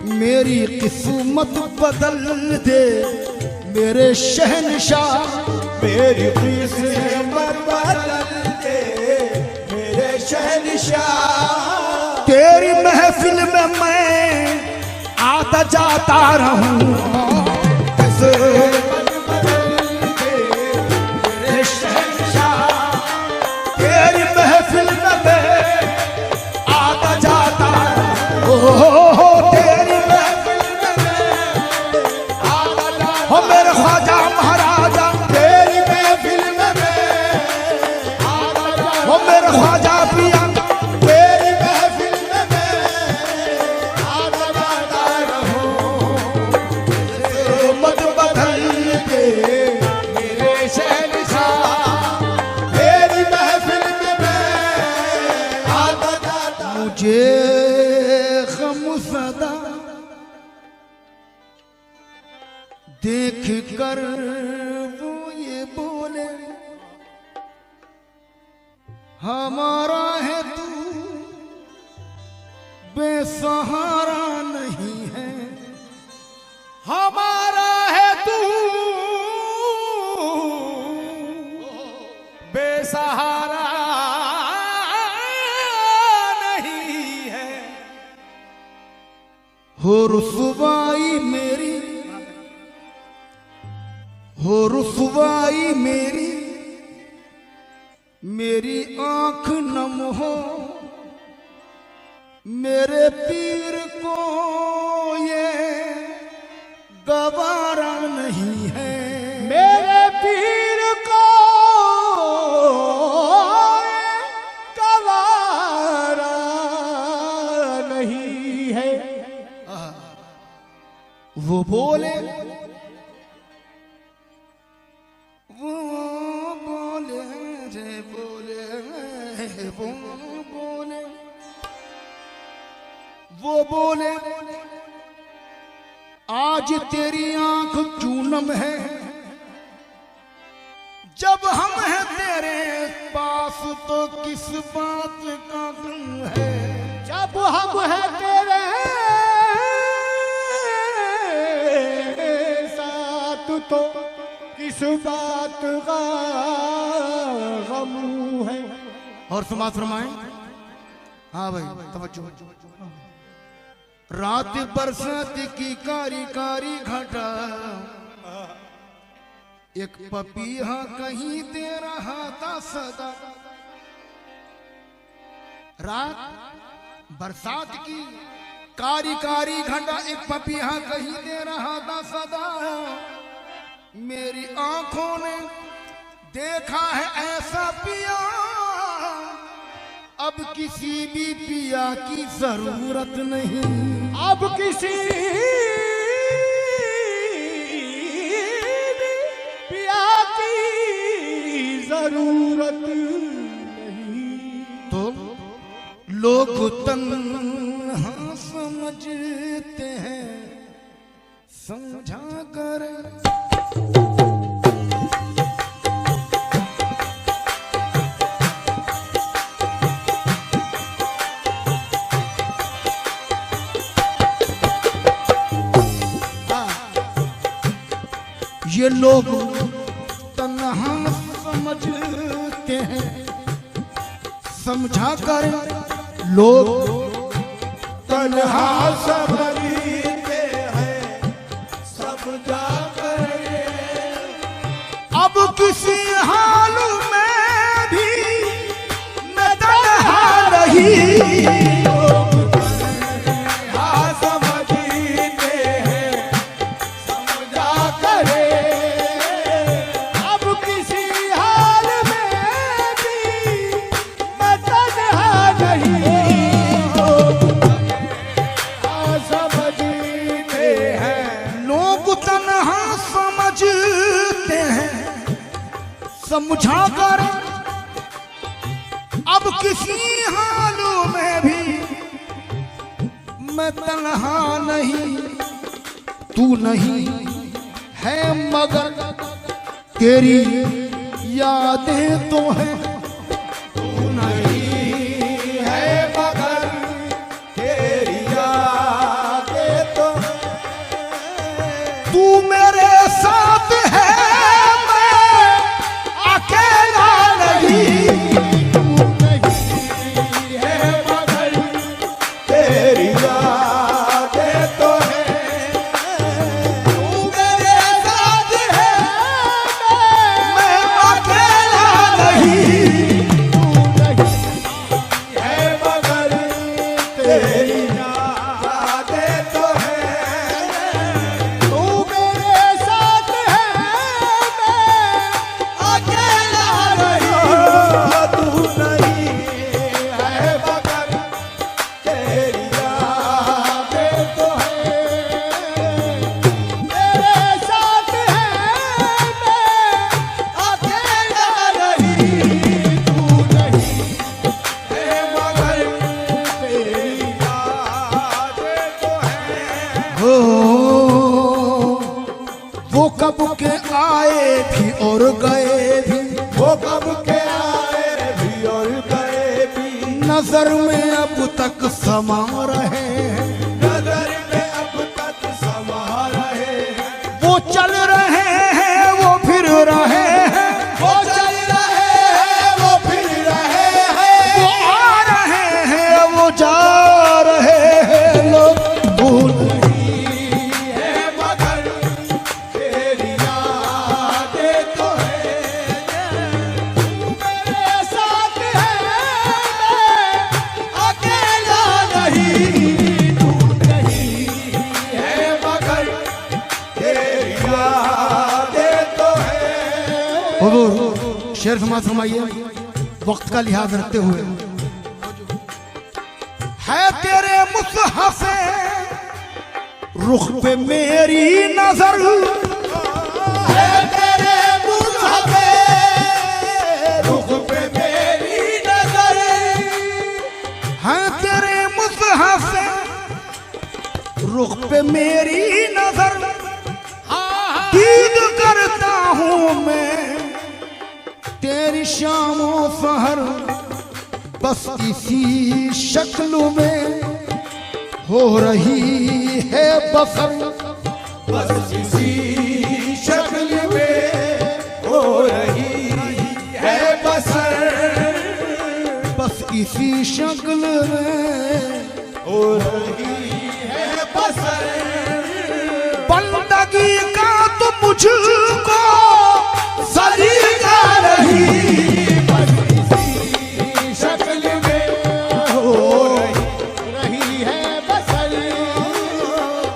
मेरी किस्मत बदल दे मेरे शहंशाह, मेरी किस्मत बदल दे मेरे शहंशाह। तेरी महफिल में मैं आता जाता रहूं, किस्मत बदल दे मेरे शहंशाह। तेरी महफिल में मैं आता जाता रहूं, तेरी महफिल में मैं आता जाता। हो मेरे ख्वाजा महाराजा, तेरी महफिल में मैं आता जाता। हो मेरे ख्वाजा पिया, तेरी महफिल में मैं आता जाता रहूं। मत बदल दे मेरे शहंशाह, तेरी महफिल में मैं आता जाता। मुझे गम सदा देख कर वो ये बोले, हमारा है तू बेसहारा नहीं है, हमारा है तू बेसहारा नहीं है। हो रुसवाई मेरी, हो रुसवाई मेरी, मेरी आंख नम हो, मेरे पीर को ये गवारा नहीं है, मेरे पीर को गवारा नहीं है। वो बोले, वो बोले रे बोले, वो बोले, वो बोले आज तेरी आंख क्यों नम है, जब हम हैं तेरे पास तो किस बात का गम है, जब हम हैं तेरे साथ तो किस बात का गम है। और समाज फरमाएं। हाँ भाई तवज्जो। रात बरसात की कारी कारी घटा, एक पपीहा कहीं दे रहा था सदा। रात बरसात की कारी कारी घटा, एक पपीहा कहीं दे रहा था सदा। मेरी आंखों ने देखा है ऐसा पिया, अब किसी भी पिया की जरूरत नहीं, अब किसी भी पिया की जरूरत नहीं। तो लोग तन्हा समझते हैं, समझा कर ये लोग तन्हा समझते हैं, समझा कर लोग तन्हा समझते हैं, समझा कर। अब किसी हाल में भी मैं तन्हा नहीं, समझा कर अब किसी हालों में भी मैं तन्हा नहीं, तू नहीं है मगर तेरी यादें तो हैं, तू नहीं है मगर तेरी यादें तू मेरे साथ है मैं अकेला नहीं, तू नहीं है मगर तेरी यादें तो है। तू मेरे साथ है मैं अकेला नहीं, तू नहीं है मगर तेरी यादें तो है। तू मेरे साथ है मैं अकेला नहीं, तू नहीं है मगर तेरी यादें तो है। मेरे साथ है मैं अकेला नहीं, तू नहीं है मगर तेरी यादें तो है। हो वो कब के आए भी और गए भी, वो कब के आए भी और गए भी, नजर में अब तक समा रहे हैं। नजर में अब तक समा रहे हैं। वो चल रहे हैं वो फिर रहे हैं, वो चल रहे हैं वो फिर रहे हैं। वो आ रहे हैं वो जा रहे हैं, लोग भूल है मगर तेरी यादें तो है। मेरे साथ है मैं अकेला नहीं, तू नहीं है मगर तेरी यादें तो है। हुजूर शेर समाज फरमाइए वक्त का लिहाज रखते हुए। है तेरे मुसहफ रुख पे मेरी नजर, है तेरे मुसहफ रुख पे मेरी नजर। है तेरे मुसहफ रुख पे मेरी नजर, दीद करता हूँ मैं तेरी शामो सहर, बस इसी शक्ल में हो रही है बसर। बस इसी शक्ल में हो रही है बसर। बस इसी शक्ल में हो रही है बसर। बंदगी का तो मुझको सलीका नहीं, बस इसी शक्ल में हो रही है बसर।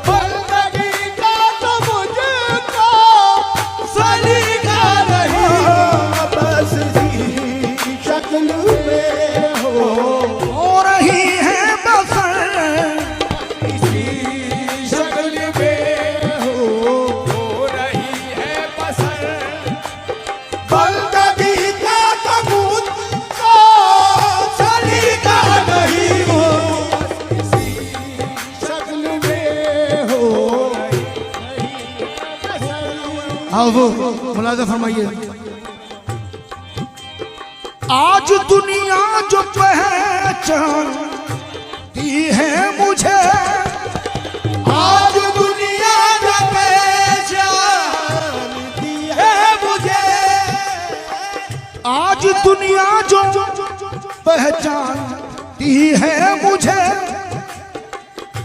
बंदगी का तो मुझको सलीका नहीं, बस इसी शक्ल में हो रही है बसर। इसी शक्ल में हो रही है बसर। बंदगी का तो मुझको सलीका नहीं, इसी शक्ल में हो रही है बसर। हाँ वो मुलाजा फरमाइए। आज दुनिया जो पहचानती है मुझे, आज दुनिया न पहचानती है मुझे। आज दुनिया जो पहचानती है मुझे,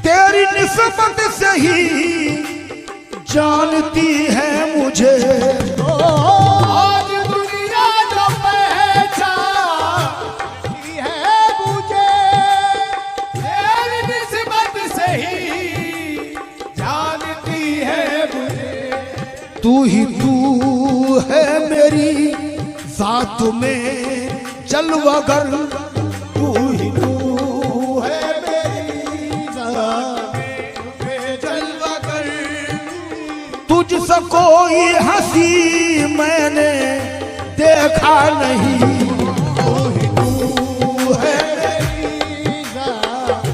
तेरी निस्बत से ही जानती है मुझे। आज दुनिया न पहचानती है मुझे, तेरी निस्बत से ही जानती है मुझे। ही तू है मेरी जात में जलवागर, तू ही तू है मेरी जात में जलवागर। तुझसे कोई हंसी मैंने देखा नहीं। तू ही तू है मेरी जात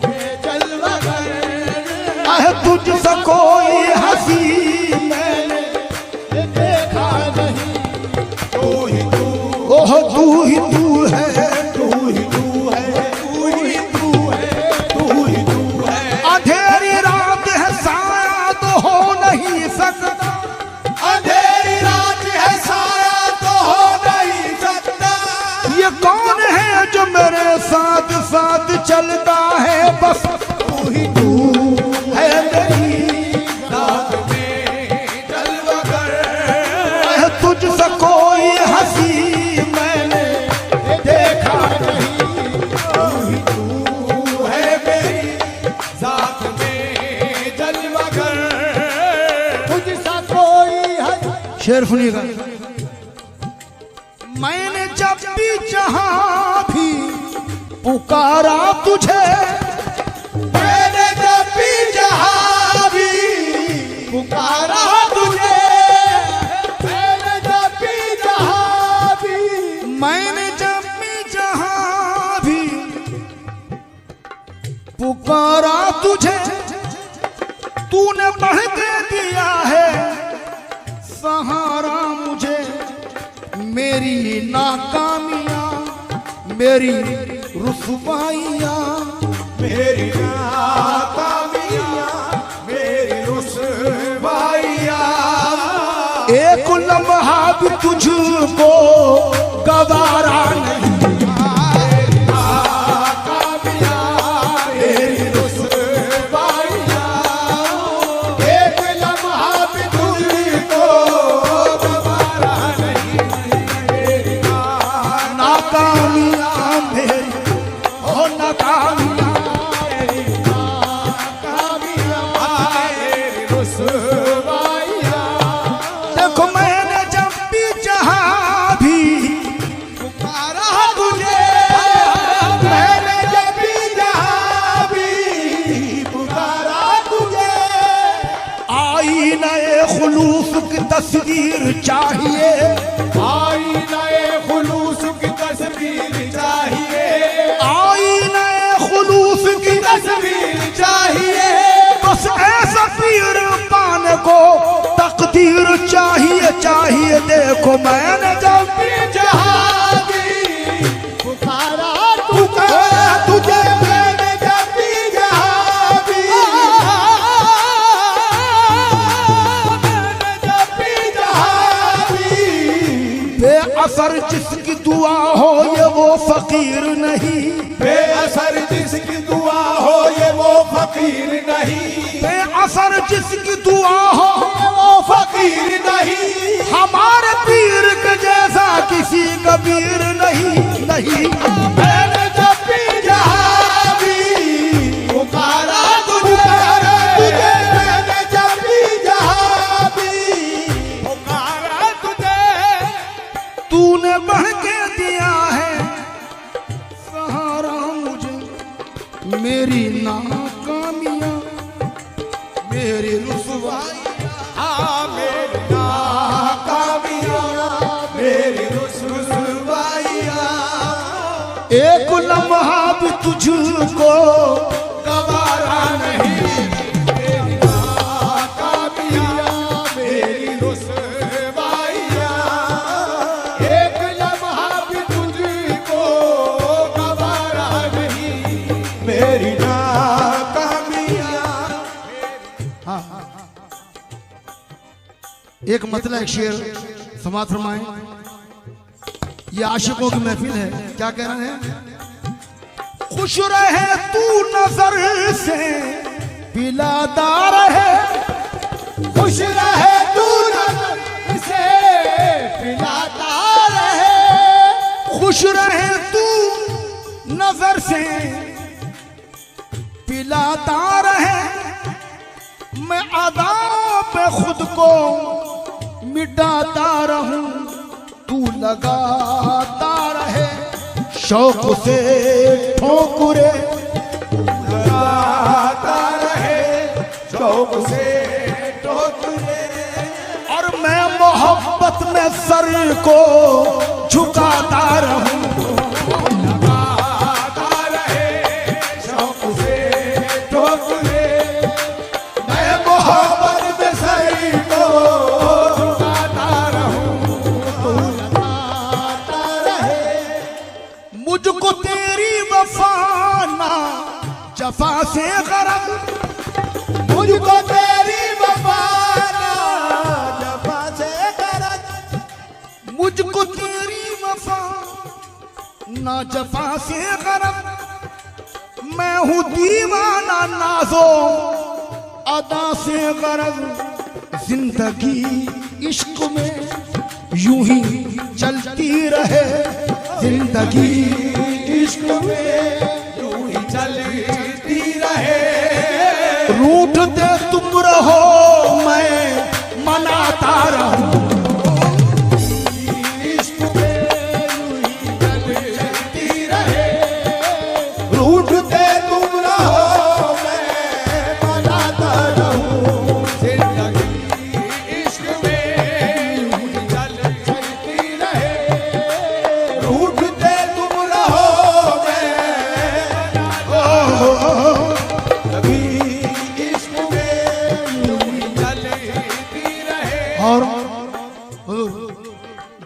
में जलवागर। तुझसे कोई हंसी मैंने देखा नहीं। तू ही तू, ओह तू ही तू है, तू ही तू है, तू ही तू है, तू ही तू है। अंधेरी रात है साया तो हो नहीं शेर सुनिएगा। मैंने जब भी जहां भी पुकारा तुझे, मैंने जब भी जहां भी पुकारा तुझे, मैंने जब भी जहां भी, मैंने जब भी जहां भी पुकारा तुझे, तूने बढ़ के दिया है सहारा मुझे। मेरी नाकामियां, मेरी रुसवाइयां, मेरी नाकामियां, मेरी रुसवाइयां, एक लम्हा भी तुझको गवारा नहीं। देखो मैंने जब भी जहां भी पुकारा तुझे, मैंने जब भी जहां भी पुकारा तुझे, आईना खुलूस की तस्वीर चाहिए, आईना खुलूस की तस्वीर चाहिए, आईना खुलूस की तस्वीर चाहिए, बस ऐसा पीर पाने को तकदीर चाहिए चाहिए। देखो मैंने जब भी जहां भी पुकारा तुझे, मैंने जब भी जहां भी, मैंने जब भी जहां भी, बेअसर जिसकी दुआ हो ये वो फकीर नहीं, बेअसर जिसकी दुआ हो ये वो फकीर नहीं, बेअसर जिसकी दुआ हो वो फकीर नहीं, हमारे पीर के जैसा किसी कबीर नहीं नहीं। मैंने जब भी जहां भी पुकारा तुझे, मैंने जब भी जहां भी पुकारा तुझे, तूने बढ़ के दिया है सहारा मुझे। मेरी नाकामियां, मेरी रुसवाई, मेरी नाकामियां, मेरी रुसवाइयां, एक लम्हा भी तुझको गवारा नहीं। मेरी नाकामियां, मेरी रुसवाइयां, एक लम्हा भी तुझको गवारा नहीं। मेरी नाकामियां। एक मतलब एक शेर समाप्त फरमाएं। ये आशिकों की महफिल है। क्या कह रहे हैं? खुश रहे तू नजर से पिलाता रहे, खुश रहे तू नजर से पिलाता रहे, खुश रहे तू नजर से पिलाता रहे। मैं अदाओं पे खुद को मिटाता रहूं, तू लगाता रहे शौक से ठोकरे, लगाता रहे शौक से ठोकरे, और मैं मोहब्बत में सर को झुकाता रहूं। लगाता रहे शौक से ठोकरे, मैं मोहब्बत में सर को झुकाता रहूं, तू लगाता रहे। मुझको तेरी वफाना जफा से गरज, मुझको तेरी वफाना जफा से गरज, मुझको तेरी वफा ना जफा से गरज। मैं हूँ दीवाना नाजो अदा से गरज। जिंदगी इश्क में यूं ही चलती रहे, जिंदगी इश्क में यूं ही चलती रहे। रूठते तुम रहो मैं मनाता रहूं, और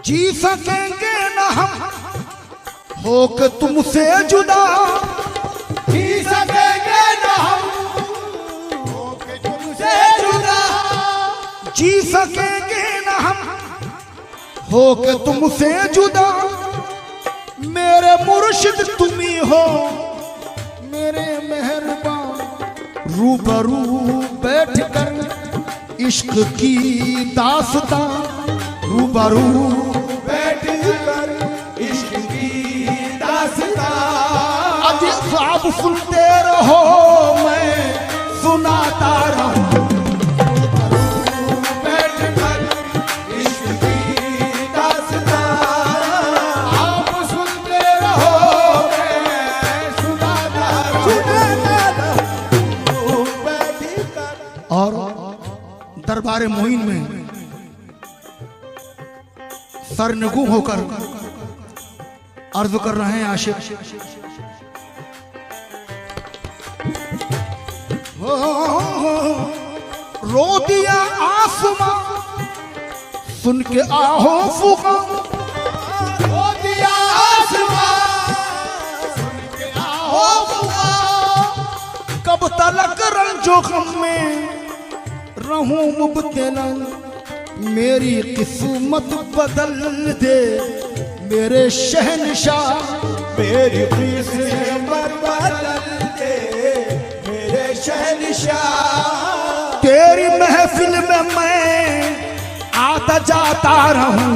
जी सकेंगे न हम होके तुमसे जुदा, जी सकेंगे न हम होके तुमसे जुदा, जी सकेंगे न हम होके तुमसे जुदा। मेरे मुर्शिद तुम ही हो मेरे मेहरबान, रूबरू बैठ कर इश्क की दास्तां, रूबरू बैठ कर इश्क की दास्तां। अब ख्वाब सुनते रहो मैं सुनाता रहूं, बैठ कर इश्क की दास्तां। आप सुनते रहो मैं सुनाता रहूं, बैठ कर। और दरबार मोइन में सरनगू होकर अर्ज कर रहे हैं आशिक, रो दिया आसमां सुन के आहो फुका, रो दिया आसमां सुन के आहो फुका। कब तलक रंजो गम में रहूं मुब्तला, मेरी किस्मत बदल दे मेरे शहनशाह, मेरी किस्मत बदल दे मेरे शहंशाह। तेरी महफिल में मैं आता जाता रहूं,